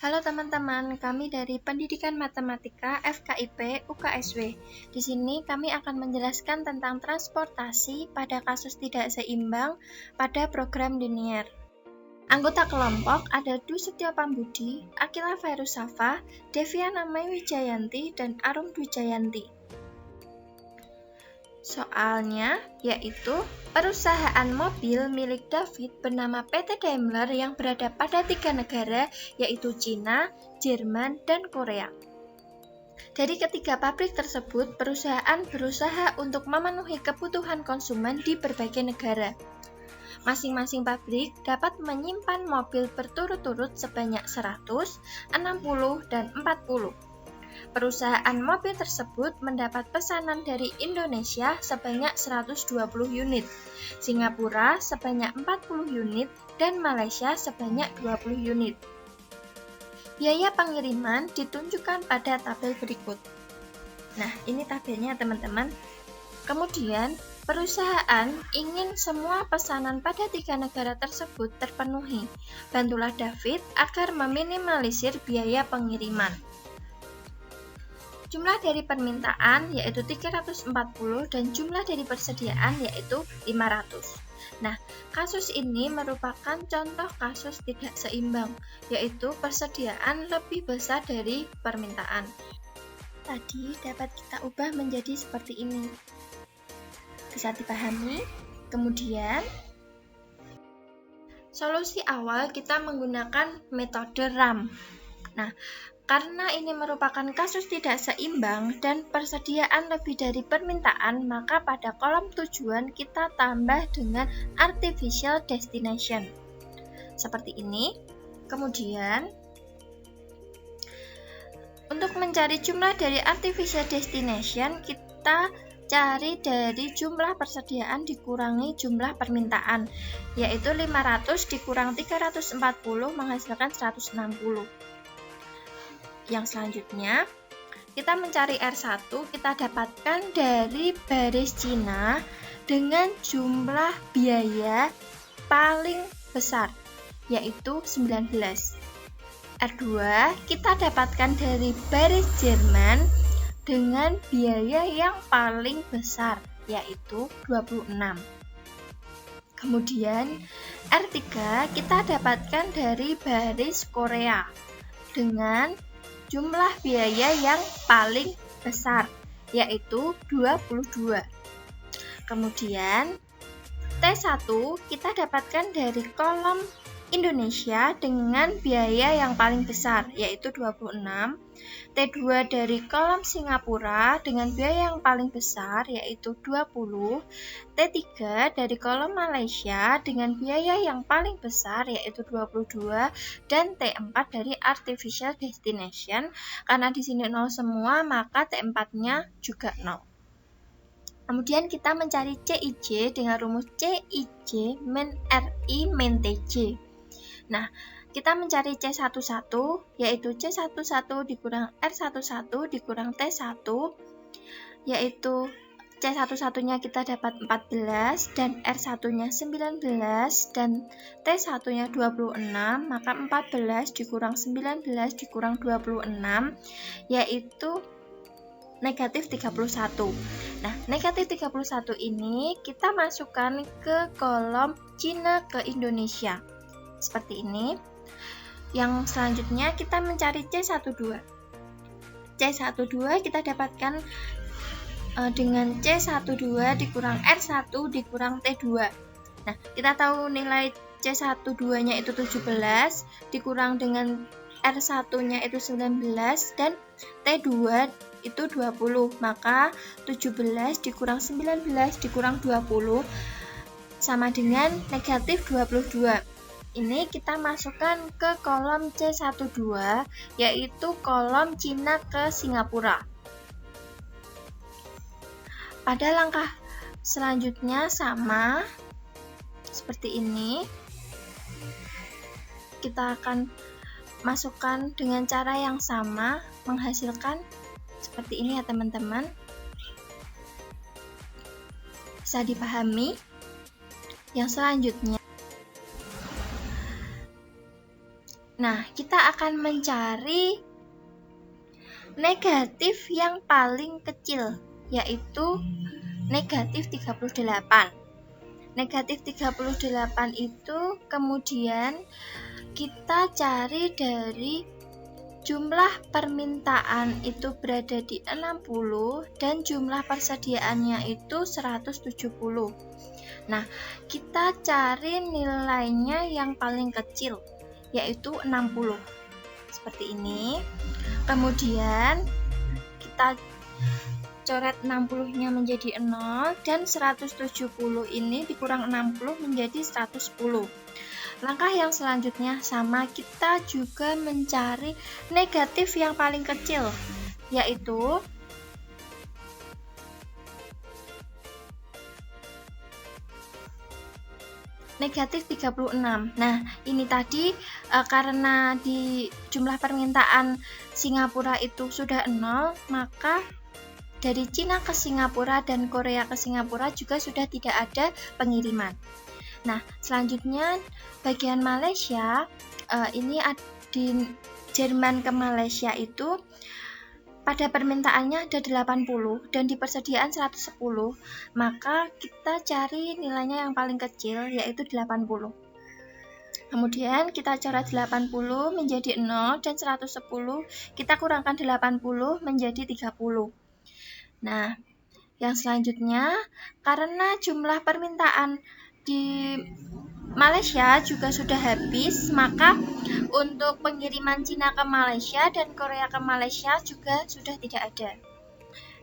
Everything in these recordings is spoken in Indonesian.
Halo teman-teman, kami dari Pendidikan Matematika FKIP UKSW. Di sini kami akan menjelaskan tentang transportasi pada kasus tidak seimbang pada program linier. Anggota kelompok ada Dwi Setyo Pambudi, Akila Fairusafa, Deviana Mai Wijayanti, dan Arum Dwijayanti. Soalnya yaitu perusahaan mobil milik David bernama PT Daimler yang berada pada 3 negara yaitu Cina, Jerman, dan Korea. Dari ketiga pabrik tersebut, perusahaan berusaha untuk memenuhi kebutuhan konsumen di berbagai negara. Masing-masing pabrik dapat menyimpan mobil berturut-turut sebanyak 100, 60, dan 40. Perusahaan mobil tersebut mendapat pesanan dari Indonesia sebanyak 120 unit, Singapura sebanyak 40 unit, dan Malaysia sebanyak 20 unit. Biaya pengiriman ditunjukkan pada tabel berikut. Nah, ini tabelnya teman-teman. Kemudian, perusahaan ingin semua pesanan pada 3 negara tersebut terpenuhi. Bantulah David agar meminimalisir biaya pengiriman. Jumlah dari permintaan yaitu 340 dan jumlah dari persediaan yaitu 500. Nah, kasus ini merupakan contoh kasus tidak seimbang, yaitu persediaan lebih besar dari permintaan. Tadi dapat kita ubah menjadi seperti ini. Bisa dipahami? Kemudian, solusi awal kita menggunakan metode RAM. Nah, karena ini merupakan kasus tidak seimbang dan persediaan lebih dari permintaan, maka pada kolom tujuan kita tambah dengan artificial destination. Seperti ini. Kemudian, untuk mencari jumlah dari artificial destination, kita cari dari jumlah persediaan dikurangi jumlah permintaan, yaitu 500 dikurang 340 menghasilkan 160. Yang selanjutnya, kita mencari R1, kita dapatkan dari baris Cina dengan jumlah biaya paling besar, yaitu 19. R2, kita dapatkan dari baris Jerman dengan biaya yang paling besar, yaitu 26. Kemudian, R3, kita dapatkan dari baris Korea dengan jumlah biaya yang paling besar, yaitu 22. Kemudian, T1 kita dapatkan dari kolom Indonesia dengan biaya yang paling besar, yaitu 26. T2 dari kolom Singapura dengan biaya yang paling besar, yaitu 20. T3 dari kolom Malaysia dengan biaya yang paling besar, yaitu 22. Dan T4 dari artificial destination, karena di sini 0 semua, maka T4-nya juga 0. Kemudian kita mencari CIJ dengan rumus CIJ min RI min TJ. Nah, kita mencari C11 yaitu C11 dikurang R11 dikurang T1, yaitu C11-nya kita dapat 14 dan R1-nya 19 dan T1-nya 26, maka 14 dikurang 19 dikurang 26 yaitu negatif 31. Nah, negatif 31 ini kita masukkan ke kolom Cina ke Indonesia. Seperti ini. Yang selanjutnya kita mencari C12. C12 kita dapatkan dengan C12 dikurang R1 dikurang T2. Nah, kita tahu nilai C12-nya itu 17, dikurang dengan R1-nya itu 19, dan T2 itu 20. Maka 17 dikurang 19 dikurang 20 sama dengan negatif 22. Ini kita masukkan ke kolom C12, yaitu kolom Cina ke Singapura. Pada langkah selanjutnya sama seperti ini. Kita akan masukkan dengan cara yang sama, menghasilkan seperti ini ya teman-teman. Bisa dipahami? Yang selanjutnya, Nah, kita akan mencari negatif yang paling kecil, yaitu negatif 38. Negatif 38 itu kemudian kita cari dari jumlah permintaan itu berada di 60 dan jumlah persediaannya itu 170. Nah, kita cari nilainya yang paling kecil, yaitu 60. Seperti ini. Kemudian kita coret 60-nya menjadi 0 dan 170 ini dikurang 60 menjadi 110. Langkah yang selanjutnya sama, kita juga mencari negatif yang paling kecil, yaitu negatif 36. Nah, ini tadi karena di jumlah permintaan Singapura itu sudah 0, maka dari Cina ke Singapura dan Korea ke Singapura juga sudah tidak ada pengiriman. Nah, selanjutnya bagian Malaysia, ini di Jerman ke Malaysia itu pada permintaannya ada 80 dan di persediaan 110, maka kita cari nilainya yang paling kecil, yaitu 80. Kemudian kita coret 80 menjadi 0 dan 110 kita kurangkan 80 menjadi 30. Nah, yang selanjutnya, karena jumlah permintaan di Malaysia juga sudah habis, maka untuk pengiriman Cina ke Malaysia dan Korea ke Malaysia juga sudah tidak ada.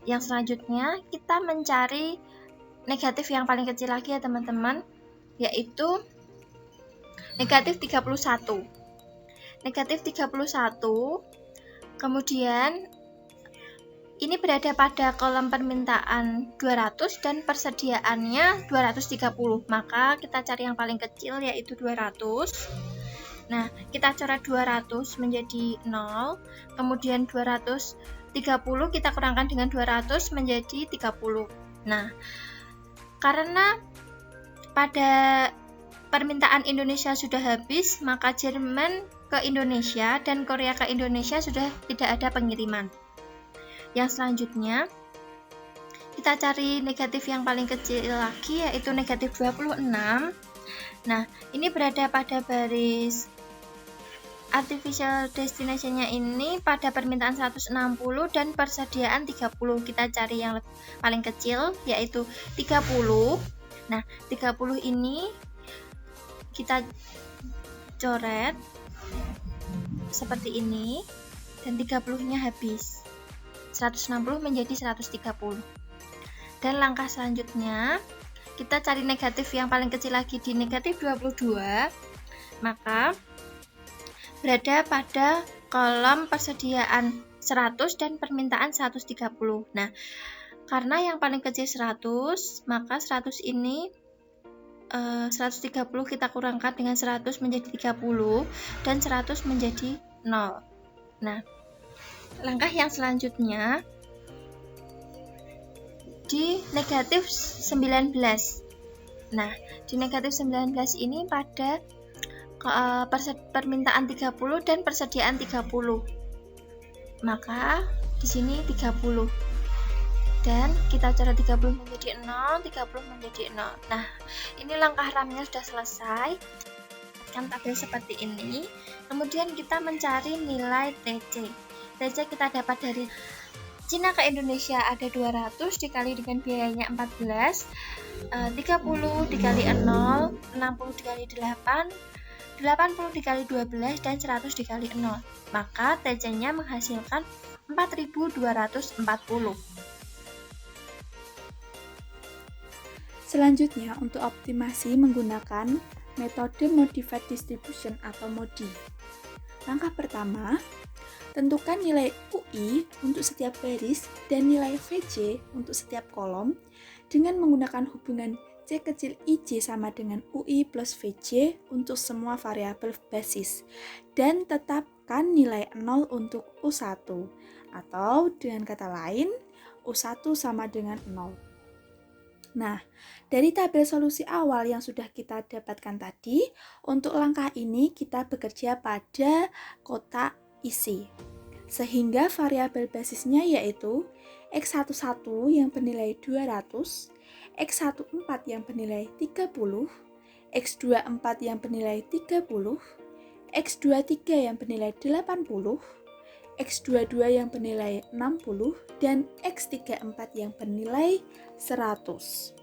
Yang selanjutnya, kita mencari negatif yang paling kecil lagi ya teman-teman, yaitu negatif 31. Negatif 31, kemudian ini berada pada kolom permintaan 200 dan persediaannya 230. Maka kita cari yang paling kecil, yaitu 200. Nah, kita coret 200 menjadi 0. Kemudian 230 kita kurangkan dengan 200 menjadi 30. Nah, karena pada permintaan Indonesia sudah habis, maka Jerman ke Indonesia dan Korea ke Indonesia sudah tidak ada pengiriman. Yang selanjutnya, kita cari negatif yang paling kecil lagi, yaitu negatif 26. Nah, ini berada pada baris artificial destination-nya ini pada permintaan 160 dan persediaan 30. Kita cari yang paling kecil, yaitu 30. Nah, 30 ini kita coret seperti ini dan 30-nya habis. 160 menjadi 130. Dan langkah selanjutnya, kita cari negatif yang paling kecil lagi di negatif 22. Maka berada pada kolom persediaan 100 dan permintaan 130. Nah, karena yang paling kecil 100, maka 100 ini 130 kita kurangkan dengan 100 menjadi 30 dan 100 menjadi 0. Nah, langkah yang selanjutnya di negatif 19. Nah, di negatif 19 ini pada permintaan 30 dan persediaan 30. Maka di sini 30. Dan kita coret 30 menjadi 0, 30 menjadi 0. Nah, ini langkah RAM-nya sudah selesai. Kan tabel seperti ini. Kemudian kita mencari nilai TC. TC kita dapat dari Cina ke Indonesia ada 200 dikali dengan biayanya 14, 30 dikali 0, 60 dikali 8, 80 dikali 12, dan 100 dikali 0. Maka TC-nya menghasilkan 4240. Selanjutnya, untuk optimasi menggunakan metode Modified Distribution atau MODI. Langkah pertama, tentukan nilai UI untuk setiap baris dan nilai VJ untuk setiap kolom dengan menggunakan hubungan C kecil IJ sama dengan UI plus VJ untuk semua variabel basis, dan tetapkan nilai 0 untuk U1, atau dengan kata lain U1 sama dengan 0. Nah, dari tabel solusi awal yang sudah kita dapatkan tadi, untuk langkah ini kita bekerja pada kotak isi. Sehingga variabel basisnya yaitu X11 yang bernilai 200, X14 yang bernilai 30, X24 yang bernilai 30, X23 yang bernilai 80, X22 yang bernilai 60, dan X34 yang bernilai 100.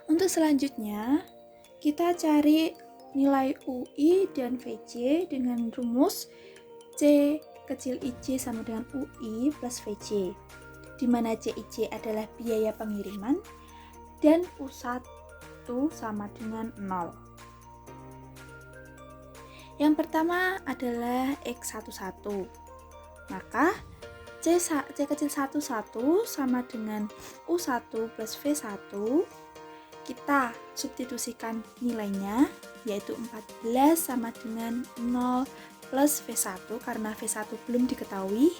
Untuk selanjutnya, kita cari nilai UI dan VJ dengan rumus C kecil IJ sama dengan UI plus VJ, di mana CIJ adalah biaya pengiriman dan U1 sama dengan 0. Yang pertama adalah X11. Maka C kecil 11 sama dengan U1 plus V1. Kita substitusikan nilainya, yaitu 14 sama dengan 0 plus V1 karena V1 belum diketahui,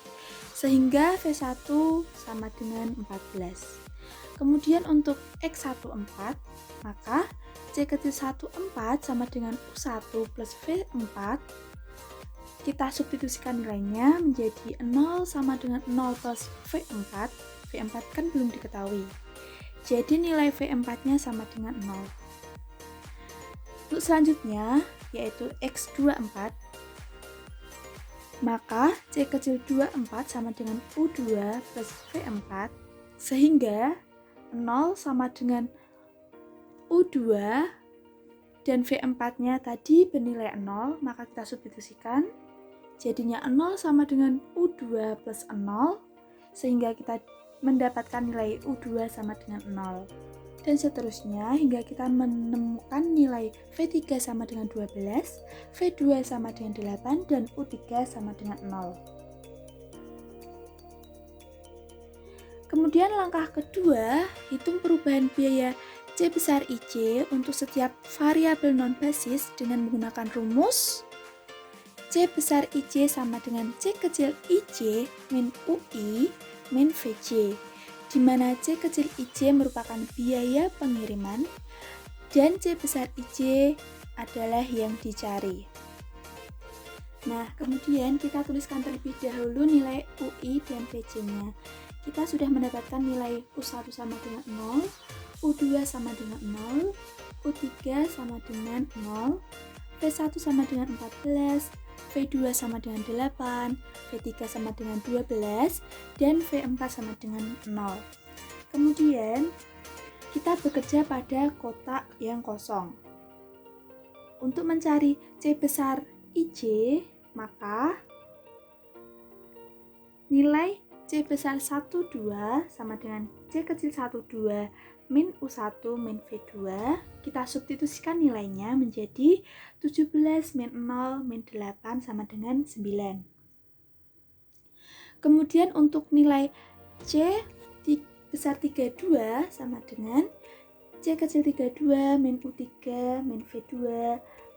sehingga V1 sama dengan 14. Kemudian untuk X14, maka C kecil 14 sama dengan U1 plus V4. Kita substitusikan nilainya menjadi 0 sama dengan 0 plus V4. V4 kan belum diketahui. Jadi nilai V4-nya sama dengan 0. Untuk selanjutnya, yaitu X24. Maka C kecil 24 sama dengan U2 plus V4. Sehingga 0 sama dengan U2 dan V4-nya tadi bernilai 0, maka kita substitusikan. Jadinya 0 sama dengan U2 plus 0, sehingga kita mendapatkan nilai U2 sama dengan 0. Dan seterusnya hingga kita menemukan nilai V3 sama dengan 12, V2 sama dengan 8, dan U3 sama dengan 0. Kemudian langkah kedua, hitung perubahan biaya C besar IJ untuk setiap variabel non-basis dengan menggunakan rumus C besar IJ sama dengan C kecil IJ min UI min VJ, di mana C kecil IJ merupakan biaya pengiriman dan C besar IJ adalah yang dicari. Nah, kemudian kita tuliskan terlebih dahulu nilai UI dan VJ-nya. Kita sudah mendapatkan nilai U1 sama dengan 0, U2 sama dengan 0, U3 sama dengan 0, V1 sama dengan 14, V2 sama dengan 8, V3 sama dengan 12, dan V4 sama dengan 0. Kemudian, kita bekerja pada kotak yang kosong. Untuk mencari C besar IJ, maka nilai C besar 12 sama dengan C kecil 12 min U1 min V2, kita substitusikan nilainya menjadi 17 min 0 min 8 sama dengan 9. Kemudian untuk nilai C besar 32 sama dengan C kecil 32 min U3 min V2,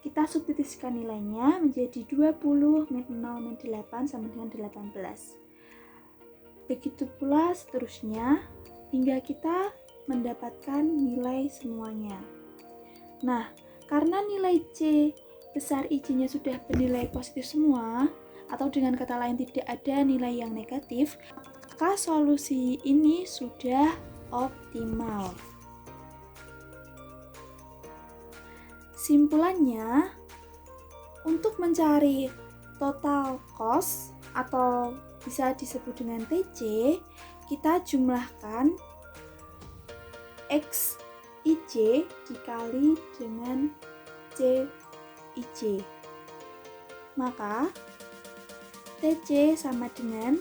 kita substitusikan nilainya menjadi 20 min 0 min 8 sama dengan 18. Begitu pula seterusnya hingga kita mendapatkan nilai semuanya. Nah, karena nilai C besar IJ-nya sudah bernilai positif semua, atau dengan kata lain tidak ada nilai yang negatif, maka solusi ini sudah optimal. Simpulannya, untuk mencari total cost atau bisa disebut dengan TC, kita jumlahkan XIJ dikali dengan CIJ. Maka TC sama dengan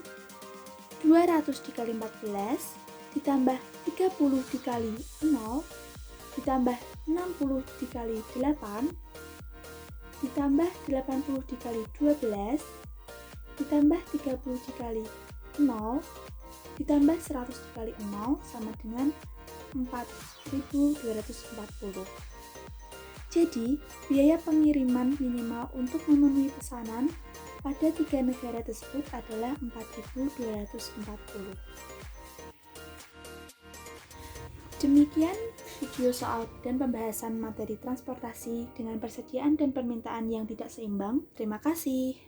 200 dikali 14 ditambah 30 dikali 0 ditambah 60 dikali 8 ditambah 80 dikali 12 ditambah 30 dikali 0 ditambah 100 dikali 0 sama dengan 4.240. Jadi, biaya pengiriman minimal untuk memenuhi pesanan pada 3 negara tersebut adalah 4.240. Demikian video soal dan pembahasan materi transportasi dengan persediaan dan permintaan yang tidak seimbang. Terima kasih.